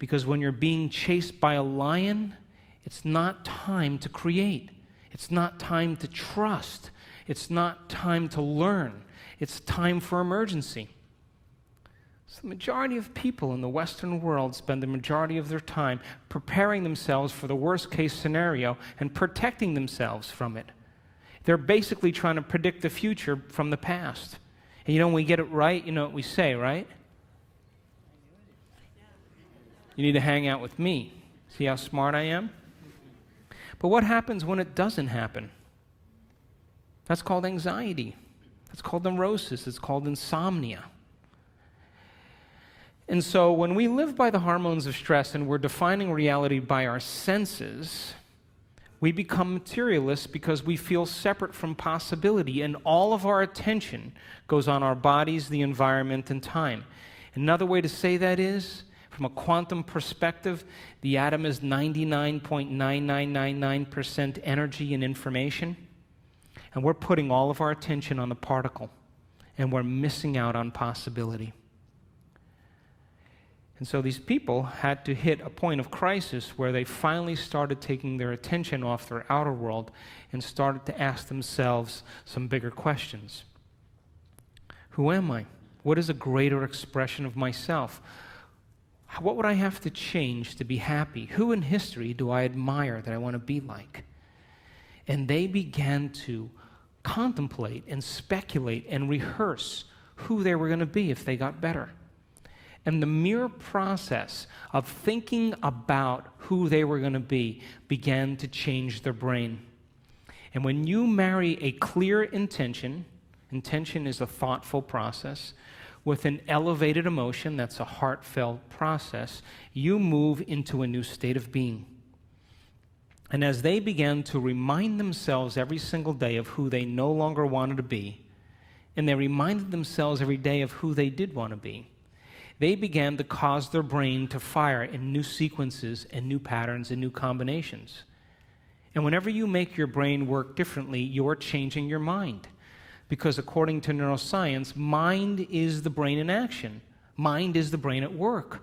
Because when you're being chased by a lion, it's not time to create. It's not time to trust. It's not time to learn. It's time for emergency. So the majority of people in the Western world spend the majority of their time preparing themselves for the worst case scenario and protecting themselves from it. They're basically trying to predict the future from the past. And when we get it right, you know what we say, right? You need to hang out with me. See how smart I am? But what happens when it doesn't happen? That's called anxiety. That's called neurosis. It's called insomnia. And so when we live by the hormones of stress and we're defining reality by our senses, we become materialists because we feel separate from possibility, and all of our attention goes on our bodies, the environment, and time. Another way to say that is, from a quantum perspective, the atom is 99.9999% energy and information, and we're putting all of our attention on the particle, and we're missing out on possibility. And so these people had to hit a point of crisis where they finally started taking their attention off their outer world and started to ask themselves some bigger questions. Who am I? What is a greater expression of myself? What would I have to change to be happy? Who in history do I admire that I want to be like? And they began to contemplate and speculate and rehearse who they were going to be if they got better. And the mere process of thinking about who they were going to be began to change their brain. And when you marry a clear intention is a thoughtful process, with an elevated emotion, that's a heartfelt process, you move into a new state of being. And as they began to remind themselves every single day of who they no longer wanted to be, and they reminded themselves every day of who they did want to be, they began to cause their brain to fire in new sequences and new patterns and new combinations. And whenever you make your brain work differently, you're changing your mind. Because according to neuroscience, mind is the brain in action. Mind is the brain at work.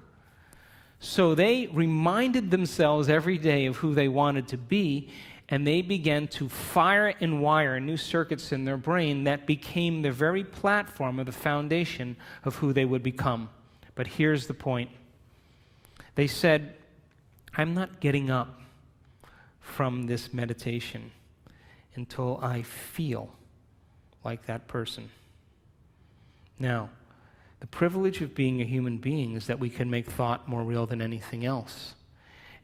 So they reminded themselves every day of who they wanted to be, and they began to fire and wire new circuits in their brain that became the very platform of the foundation of who they would become. But here's the point. They said, I'm not getting up from this meditation until I feel like that person. Now, the privilege of being a human being is that we can make thought more real than anything else.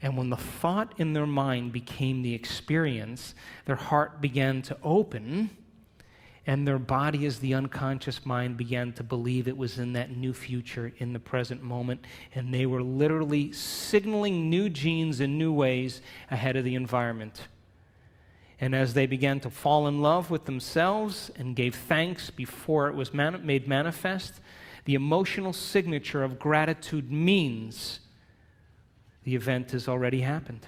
And when the thought in their mind became the experience, their heart began to open, and their body, as the unconscious mind, began to believe it was in that new future, in the present moment, and they were literally signaling new genes in new ways ahead of the environment. And as they began to fall in love with themselves and gave thanks before it was made manifest, the emotional signature of gratitude means the event has already happened.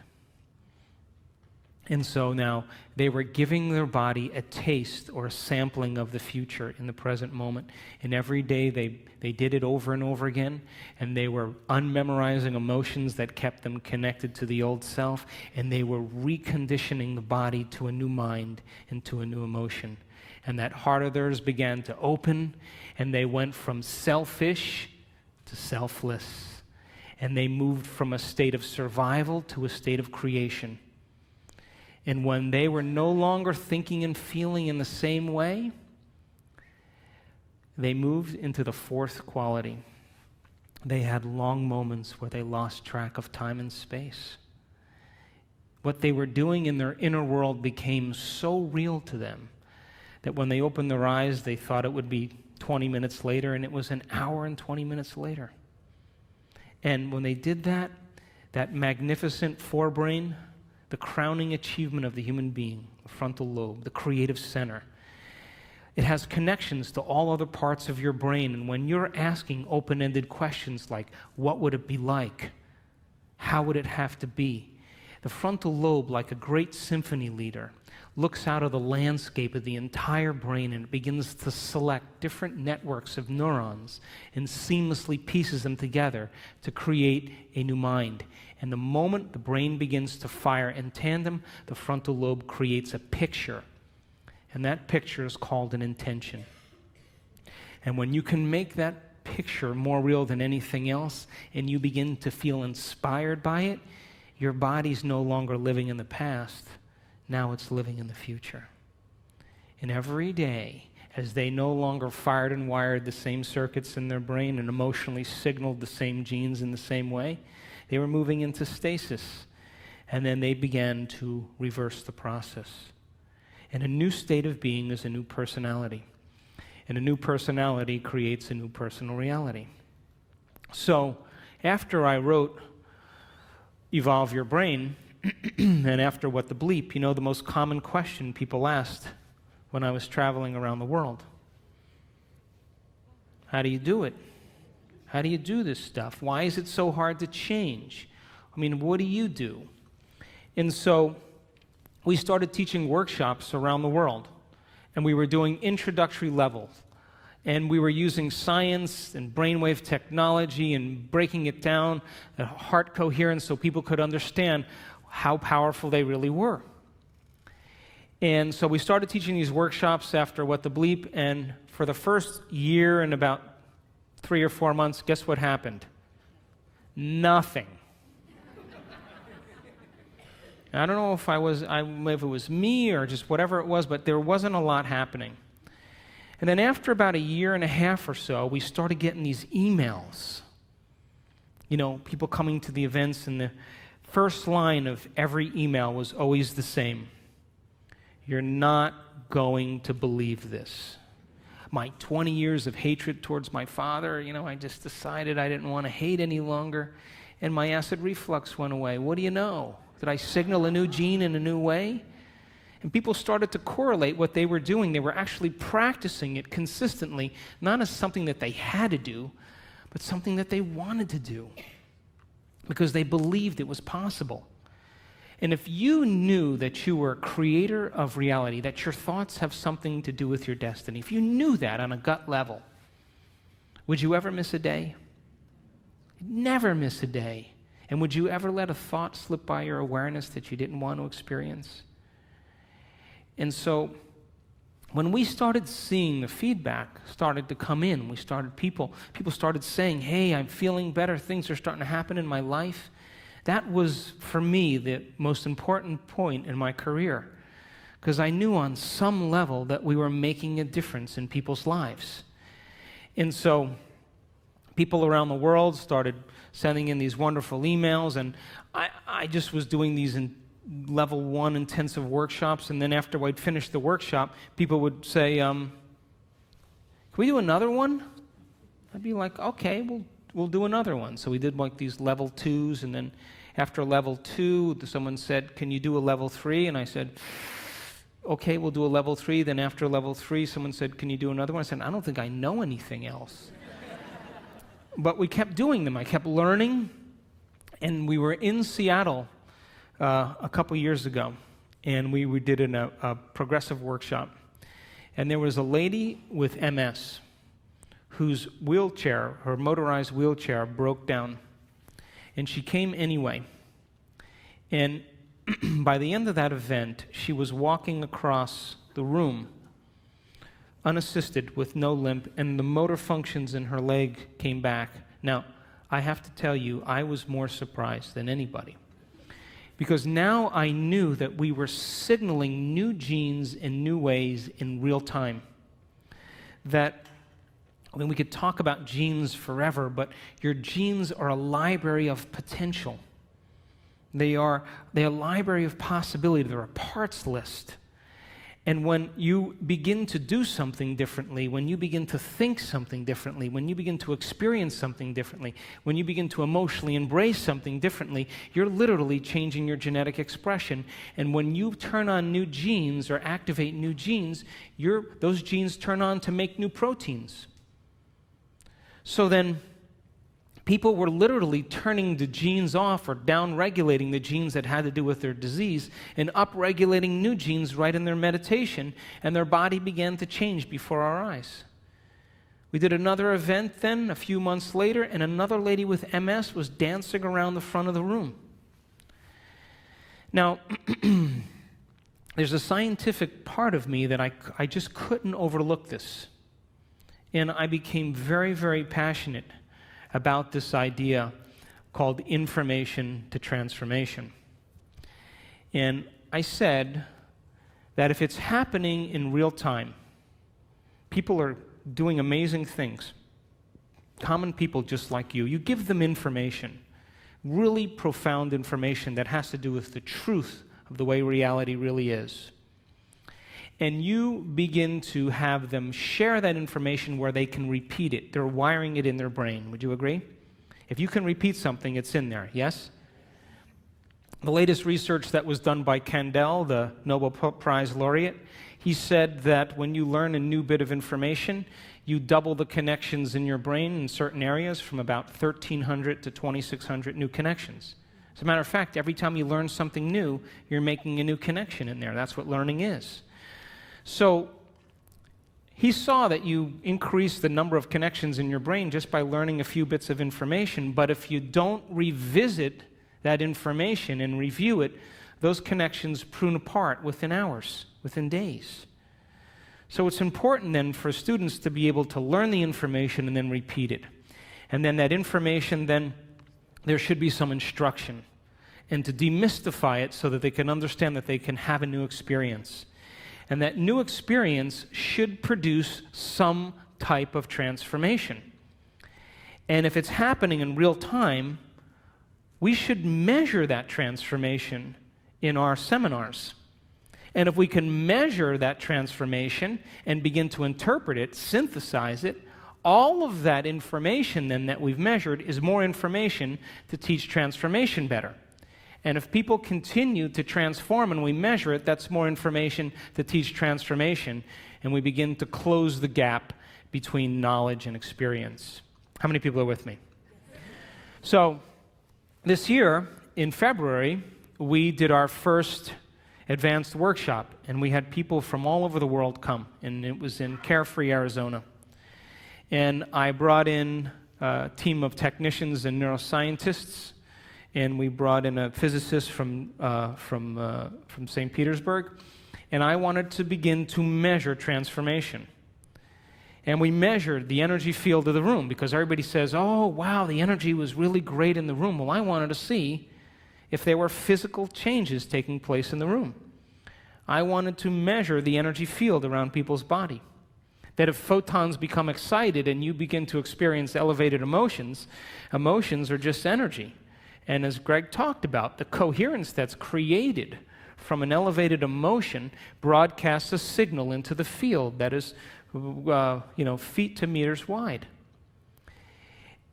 And so now they were giving their body a taste or a sampling of the future in the present moment. And every day they did it over and over again. And they were unmemorizing emotions that kept them connected to the old self. And they were reconditioning the body to a new mind and to a new emotion. And that heart of theirs began to open. And they went from selfish to selfless. And they moved from a state of survival to a state of creation. And when they were no longer thinking and feeling in the same way, they moved into the fourth quality. They had long moments where they lost track of time and space. What they were doing in their inner world became so real to them that when they opened their eyes, they thought it would be 20 minutes later, and it was an hour and 20 minutes later. And when they did that, that magnificent forebrain, the crowning achievement of the human being, the frontal lobe, the creative center. It has connections to all other parts of your brain, and when you're asking open-ended questions like, what would it be like? How would it have to be? The frontal lobe, like a great symphony leader, looks out of the landscape of the entire brain and it begins to select different networks of neurons and seamlessly pieces them together to create a new mind. And the moment the brain begins to fire in tandem, the frontal lobe creates a picture. And that picture is called an intention. And when you can make that picture more real than anything else, and you begin to feel inspired by it, your body's no longer living in the past. Now it's living in the future. And every day, as they no longer fired and wired the same circuits in their brain and emotionally signaled the same genes in the same way, they were moving into stasis. And then they began to reverse the process. And a new state of being is a new personality. And a new personality creates a new personal reality. So, after I wrote Evolve Your Brain, and after What the Bleep, you know the most common question people asked when I was traveling around the world? How do you do it? How do you do this stuff? Why is it so hard to change? I mean, what do you do? And so we started teaching workshops around the world, and we were doing introductory levels. And we were using science and brainwave technology and breaking it down, heart coherence, so people could understand how powerful they really were. And so we started teaching these workshops after What the Bleep, and for the first year and about 3 or 4 months, guess what happened? Nothing. I don't know if it was me or just whatever it was, but there wasn't a lot happening. And then after about 1.5 years or so, we started getting these emails. You know, people coming to the events, and the first line of every email was always the same. You're not going to believe this. My 20 years of hatred towards my father, I just decided I didn't want to hate any longer, and my acid reflux went away. What do you know? Did I signal a new gene in a new way? And people started to correlate what they were doing. They were actually practicing it consistently, not as something that they had to do, but something that they wanted to do because they believed it was possible. And if you knew that you were a creator of reality, that your thoughts have something to do with your destiny, if you knew that on a gut level, would you ever miss a day? Never miss a day. And would you ever let a thought slip by your awareness that you didn't want to experience? And so when we started seeing the feedback started to come in, people started saying, hey, I'm feeling better, things are starting to happen in my life. That was, for me, the most important point in my career, because I knew on some level that we were making a difference in people's lives. And so people around the world started sending in these wonderful emails, and I just was doing these in level 1 intensive workshops, and then after I'd finished the workshop, people would say, can we do another one? I'd be like, okay, we'll do another one. So we did like these level 2s, and then after level 2, someone said, can you do a level 3? And I said, okay, we'll do a level 3. Then after level 3, someone said, can you do another one? I said, I don't think I know anything else. But we kept doing them. I kept learning, and we were in Seattle a couple years ago, and we did a progressive workshop. And there was a lady with MS whose wheelchair, her motorized wheelchair, broke down. And she came anyway. And by the end of that event, she was walking across the room, unassisted, with no limp, and the motor functions in her leg came back. Now, I have to tell you, I was more surprised than anybody. Because now I knew that we were signaling new genes in new ways in real time. We could talk about genes forever, but your genes are a library of potential. They're a library of possibility. They're a parts list. And when you begin to do something differently, when you begin to think something differently, when you begin to experience something differently, when you begin to emotionally embrace something differently, you're literally changing your genetic expression. And when you turn on new genes or activate new genes, those genes turn on to make new proteins. So then People were literally turning the genes off or down-regulating the genes that had to do with their disease and up-regulating new genes right in their meditation, and their body began to change before our eyes. We did another event then, a few months later, and another lady with MS was dancing around the front of the room. Now, there's a scientific part of me that I just couldn't overlook this. And I became very, very passionate about this idea called information to transformation. And I said that if it's happening in real time, people are doing amazing things, common people just like you give them information, really profound information that has to do with the truth of the way reality really is. And you begin to have them share that information where they can repeat it. They're wiring it in their brain. Would you agree? If you can repeat something, it's in there, yes? The latest research that was done by Kandel, the Nobel Prize laureate, he said that when you learn a new bit of information, you double the connections in your brain in certain areas from about 1,300 to 2,600 new connections. As a matter of fact, every time you learn something new, you're making a new connection in there. That's what learning is. So he saw that you increase the number of connections in your brain just by learning a few bits of information, but if you don't revisit that information and review it, those connections prune apart within hours, within days. So it's important then for students to be able to learn the information and then repeat it. And then that information, then there should be some instruction, and to demystify it so that they can understand that they can have a new experience. And that new experience should produce some type of transformation. And if it's happening in real time, we should measure that transformation in our seminars. And if we can measure that transformation and begin to interpret it, synthesize it, all of that information then that we've measured is more information to teach transformation better. And if people continue to transform and we measure it, that's more information to teach transformation, and we begin to close the gap between knowledge and experience. How many people are with me? So this year, in February, we did our first advanced workshop, and we had people from all over the world come, and it was in Carefree, Arizona. And I brought in a team of technicians and neuroscientists, and we brought in a physicist from St. Petersburg, and I wanted to begin to measure transformation. And we measured the energy field of the room, because everybody says, oh, wow, the energy was really great in the room. Well, I wanted to see if there were physical changes taking place in the room. I wanted to measure the energy field around people's body. That if photons become excited and you begin to experience elevated emotions, emotions are just energy. And as Greg talked about, the coherence that's created from an elevated emotion broadcasts a signal into the field that is, feet to meters wide.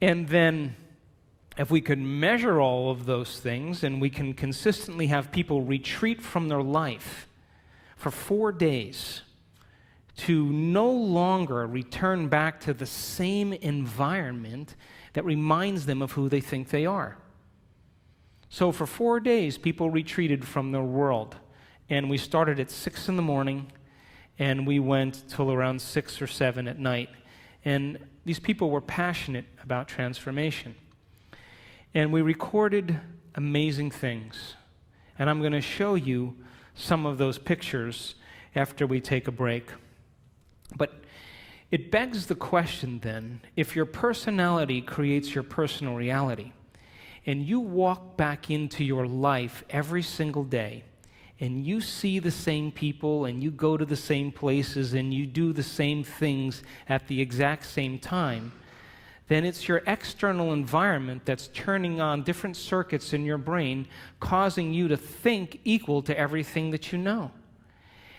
And then if we could measure all of those things and we can consistently have people retreat from their life for 4 days to no longer return back to the same environment that reminds them of who they think they are. So for 4 days, people retreated from their world. And we started at 6 in the morning, and we went till around 6 or 7 at night. And these people were passionate about transformation. And we recorded amazing things. And I'm going to show you some of those pictures after we take a break. But it begs the question then, if your personality creates your personal reality, and you walk back into your life every single day, and you see the same people, and you go to the same places, and you do the same things at the exact same time, then it's your external environment that's turning on different circuits in your brain, causing you to think equal to everything that you know.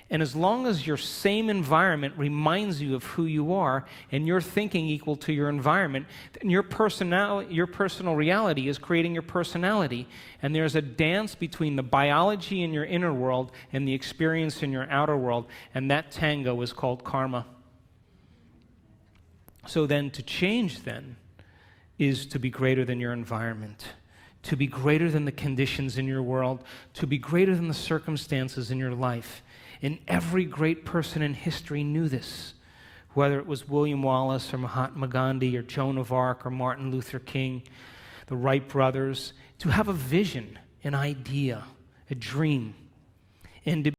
And as long as your same environment reminds you of who you are, and you're thinking equal to your environment, then your personal reality is creating your personality. And there's a dance between the biology in your inner world and the experience in your outer world, and that tango is called karma. So then to change then, is to be greater than your environment, to be greater than the conditions in your world, to be greater than the circumstances in your life. And every great person in history knew this, whether it was William Wallace or Mahatma Gandhi or Joan of Arc or Martin Luther King, the Wright brothers, to have a vision, an idea, a dream, and to